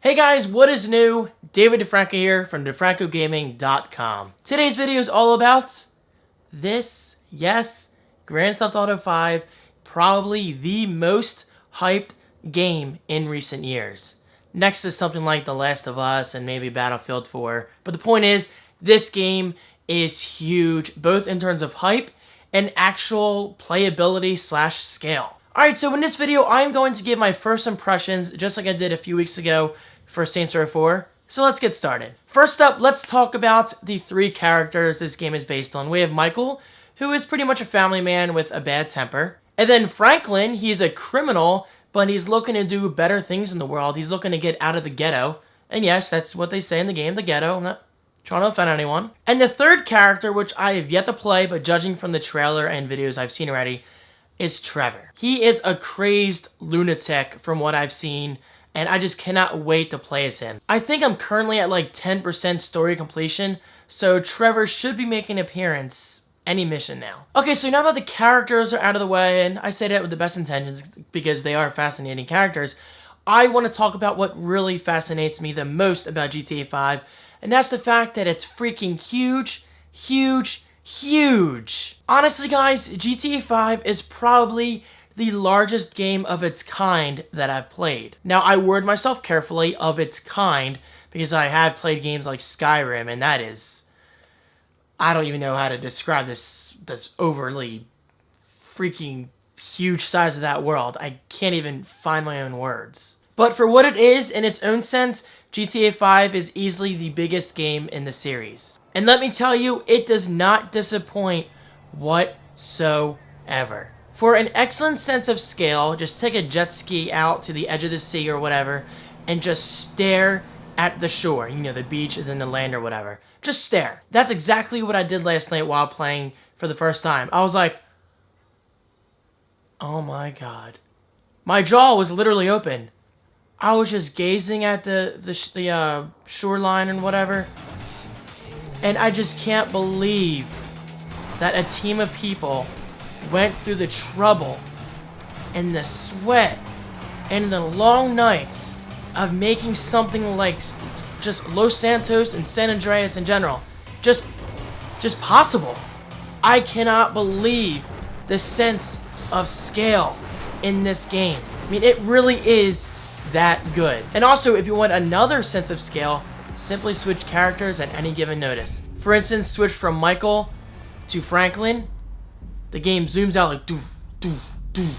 Hey guys, what is new? David DeFranco here from DeFrancoGaming.com. Today's video is all about this, yes, Grand Theft Auto 5, probably the most hyped game in recent years. Next to something like The Last of Us and maybe Battlefield 4. But the point is, this game is huge, both in terms of hype and actual playability / scale. Alright, so in this video, I'm going to give my first impressions, just like I did a few weeks ago for Saints Row 4. So let's get started. First up, let's talk about the three characters this game is based on. We have Michael, who is pretty much a family man with a bad temper. And then Franklin, he's a criminal, but he's looking to do better things in the world. He's looking to get out of the ghetto. And yes, that's what they say in the game, the ghetto. I'm not trying to offend anyone. And the third character, which I have yet to play, but judging from the trailer and videos I've seen already, is Trevor. He is a crazed lunatic from what I've seen, and I just cannot wait to play as him. I think I'm currently at like 10% story completion, so Trevor should be making an appearance any mission now. Okay, so now that the characters are out of the way, and I say that with the best intentions because they are fascinating characters, I want to talk about what really fascinates me the most about GTA 5, and that's the fact that it's freaking huge. Honestly, guys, GTA 5 is probably the largest game of its kind that I've played. Now, I word myself carefully, of its kind, because I have played games like Skyrim, and that is, I don't even know how to describe this overly freaking huge size of that world. I can't even find my own words. But for what it is, in its own sense, GTA 5 is easily the biggest game in the series. And let me tell you, it does not disappoint whatsoever. For an excellent sense of scale, just take a jet ski out to the edge of the sea or whatever, and just stare at the shore. You know, the beach and then the land or whatever. Just stare. That's exactly what I did last night while playing for the first time. I was like, oh my god. My jaw was literally open. I was just gazing at the shoreline and whatever, and I just can't believe that a team of people went through the trouble and the sweat and the long nights of making something like just Los Santos and San Andreas in general just possible. I cannot believe the sense of scale in this game. I mean, it really is that good. And also, if you want another sense of scale, simply switch characters at any given notice. For instance, switch from Michael to Franklin. The game zooms out like doof, doof, doof.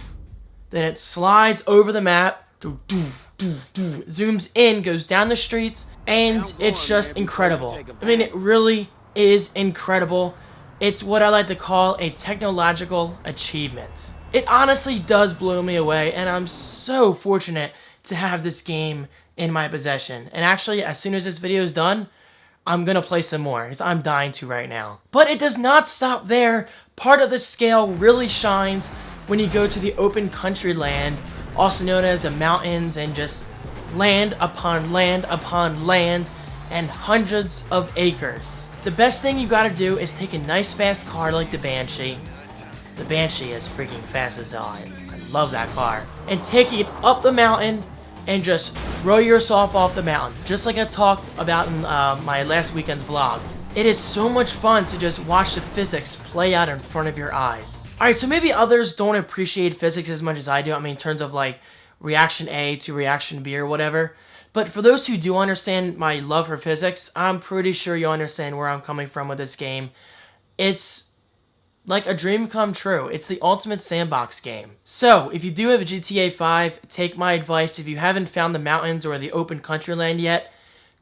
Then it slides over the map, doof, doof, doof, doof. Zooms in, goes down the streets, and it's just incredible. I mean, it really is incredible. It's what I like to call a technological achievement. It honestly does blow me away, and I'm so fortunate to have this game in my possession. And actually, as soon as this video is done, I'm gonna play some more, because I'm dying to right now. But it does not stop there. Part of the scale really shines when you go to the open country land, also known as the mountains, and just land upon land upon land, and hundreds of acres. The best thing you gotta do is take a nice fast car like the Banshee. The Banshee is freaking fast as hell. I love that car. And take it up the mountain and just throw yourself off the mountain, just like I talked about in my last weekend's vlog. It is so much fun to just watch the physics play out in front of your eyes. Alright, so maybe others don't appreciate physics as much as I do. I mean, in terms of like reaction A to reaction B or whatever. But for those who do understand my love for physics, I'm pretty sure you understand where I'm coming from with this game. It's like a dream come true. It's the ultimate sandbox game. So, if you do have a GTA 5, take my advice. If you haven't found the mountains or the open country land yet,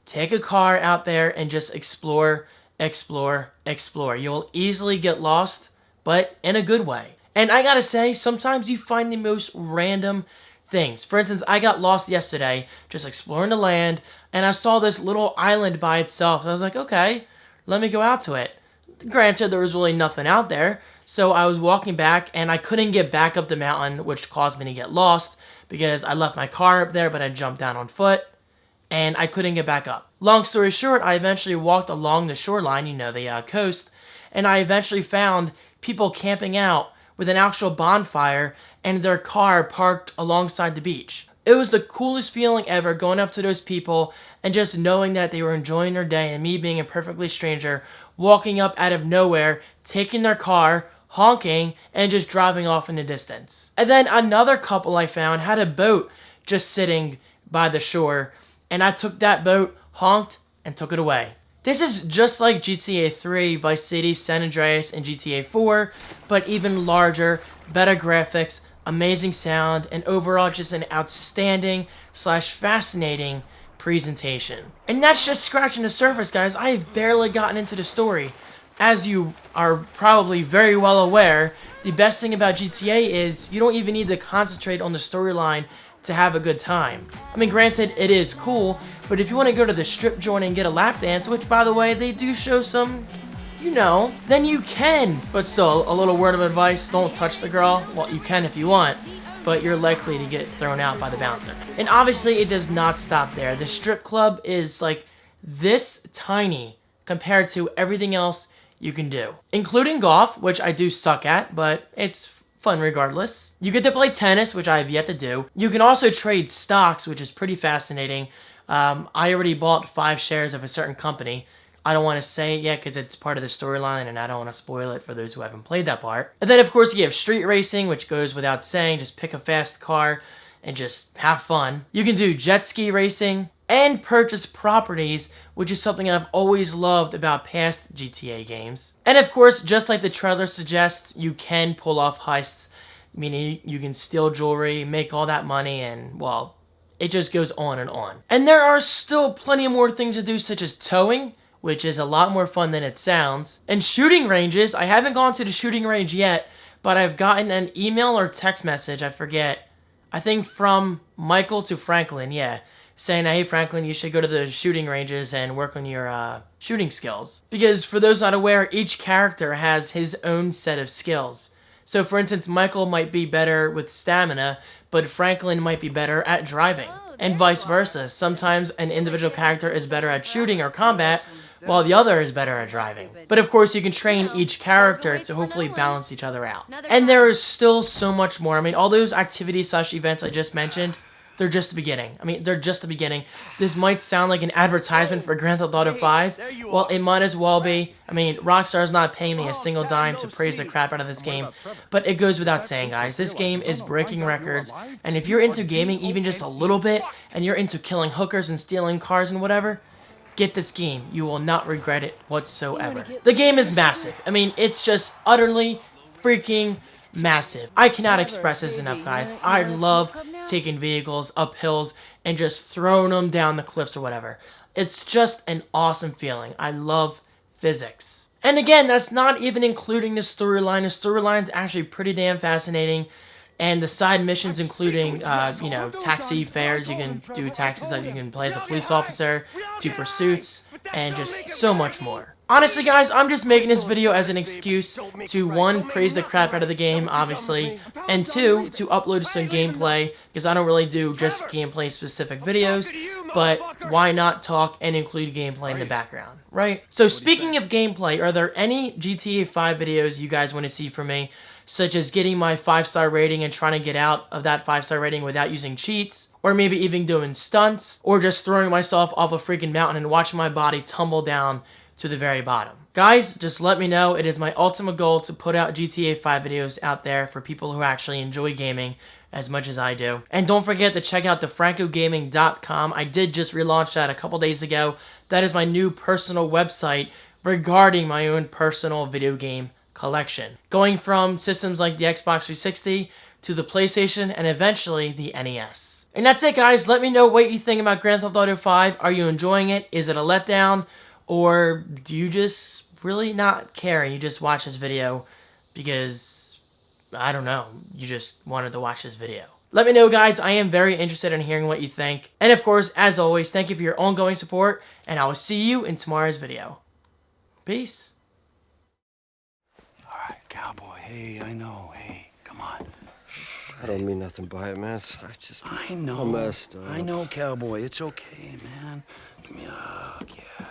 take a car out there and just explore. You will easily get lost, but in a good way. And I gotta say, sometimes you find the most random things. For instance, I got lost yesterday just exploring the land, and I saw this little island by itself. I was like, okay, let me go out to it. Granted, there was really nothing out there, so I was walking back, and I couldn't get back up the mountain, which caused me to get lost, because I left my car up there, but I jumped down on foot, and I couldn't get back up. Long story short, I eventually walked along the shoreline, you know, the coast, and I eventually found people camping out with an actual bonfire and their car parked alongside the beach. It was the coolest feeling ever going up to those people and just knowing that they were enjoying their day, and me being a perfectly stranger walking up out of nowhere, taking their car, honking, and just driving off in the distance. And then another couple I found had a boat just sitting by the shore, and I took that boat, honked, and took it away. This is just like GTA 3, Vice City, San Andreas, and GTA 4, but even larger, better graphics, amazing sound, and overall just an outstanding / fascinating presentation. And that's just scratching the surface, guys. I have barely gotten into the story. As you are probably very well aware, the best thing about GTA is you don't even need to concentrate on the storyline to have a good time. I mean, granted, it is cool, but if you want to go to the strip joint and get a lap dance, which, by the way, they do show some, you know, then you can. But still, a little word of advice, don't touch the girl. Well, you can if you want, but you're likely to get thrown out by the bouncer. And obviously, it does not stop there. The strip club is like this tiny compared to everything else you can do, including golf, which I do suck at, but it's fun regardless. You get to play tennis, which I have yet to do. You can also trade stocks, which is pretty fascinating. I already bought 5 shares of a certain company. I don't want to say it yet because it's part of the storyline and I don't want to spoil it for those who haven't played that part. And then, of course, you have street racing, which goes without saying. Just pick a fast car and just have fun. You can do jet ski racing and purchase properties, which is something I've always loved about past GTA games. And of course, just like the trailer suggests, you can pull off heists, meaning you can steal jewelry, make all that money, and, well, it just goes on and on. And there are still plenty more things to do, such as towing, which is a lot more fun than it sounds. And shooting ranges, I haven't gone to the shooting range yet, but I've gotten an email or text message, I forget, I think from Michael to Franklin, yeah, saying, hey Franklin, you should go to the shooting ranges and work on your shooting skills. Because for those not aware, each character has his own set of skills. So for instance, Michael might be better with stamina, but Franklin might be better at driving. And vice versa. Sometimes an individual character is better at shooting or combat, while the other is better at driving. But of course, you can train each character to hopefully balance each other out. And there is still so much more. I mean, all those activities / events I just mentioned, they're just the beginning. I mean, they're just the beginning. This might sound like an advertisement for Grand Theft Auto 5. Well, it might as well be. I mean, Rockstar's not paying me a single dime to praise the crap out of this game. But it goes without saying, guys. This game is breaking records. And if you're into gaming even just a little bit, and you're into killing hookers and stealing cars and whatever, get this game. You will not regret it whatsoever. The game is massive. I mean, it's just utterly freaking massive. I cannot express this enough, guys. I love taking vehicles up hills and just throwing them down the cliffs or whatever. It's just an awesome feeling. I love physics. And again, that's not even including the storyline. The storyline's actually pretty damn fascinating. And the side missions, including, you know, taxi fares. You can do taxis, like you can play as a police officer, do pursuits, and just so much more. Honestly, guys, I'm just making this video as an excuse to, 1, praise the crap out of the game, obviously, and 2, to upload some gameplay, because I don't really do just gameplay-specific videos, but why not talk and include gameplay in the background, right? So speaking of gameplay, are there any GTA 5 videos you guys want to see from me, such as getting my 5-star rating and trying to get out of that 5-star rating without using cheats, or maybe even doing stunts, or just throwing myself off a freaking mountain and watching my body tumble down to the very bottom? Guys, just let me know. It is my ultimate goal to put out GTA 5 videos out there for people who actually enjoy gaming as much as I do. And don't forget to check out the francogaming.com. I did just relaunch that a couple days ago. That is my new personal website regarding my own personal video game collection, going from systems like the Xbox 360 to the PlayStation and eventually the NES. And that's it, guys. Let me know what you think about Grand Theft Auto 5. Are you enjoying it? Is it a letdown? Or do you just really not care and you just watch this video because, I don't know, you just wanted to watch this video? Let me know, guys. I am very interested in hearing what you think. And of course, as always, thank you for your ongoing support, and I will see you in tomorrow's video. Peace. All right, cowboy. Hey, I know. Hey, come on. I don't mean nothing by it, man. I know. I'm messed up. I know, cowboy. It's okay, man. Give me a hug, yeah.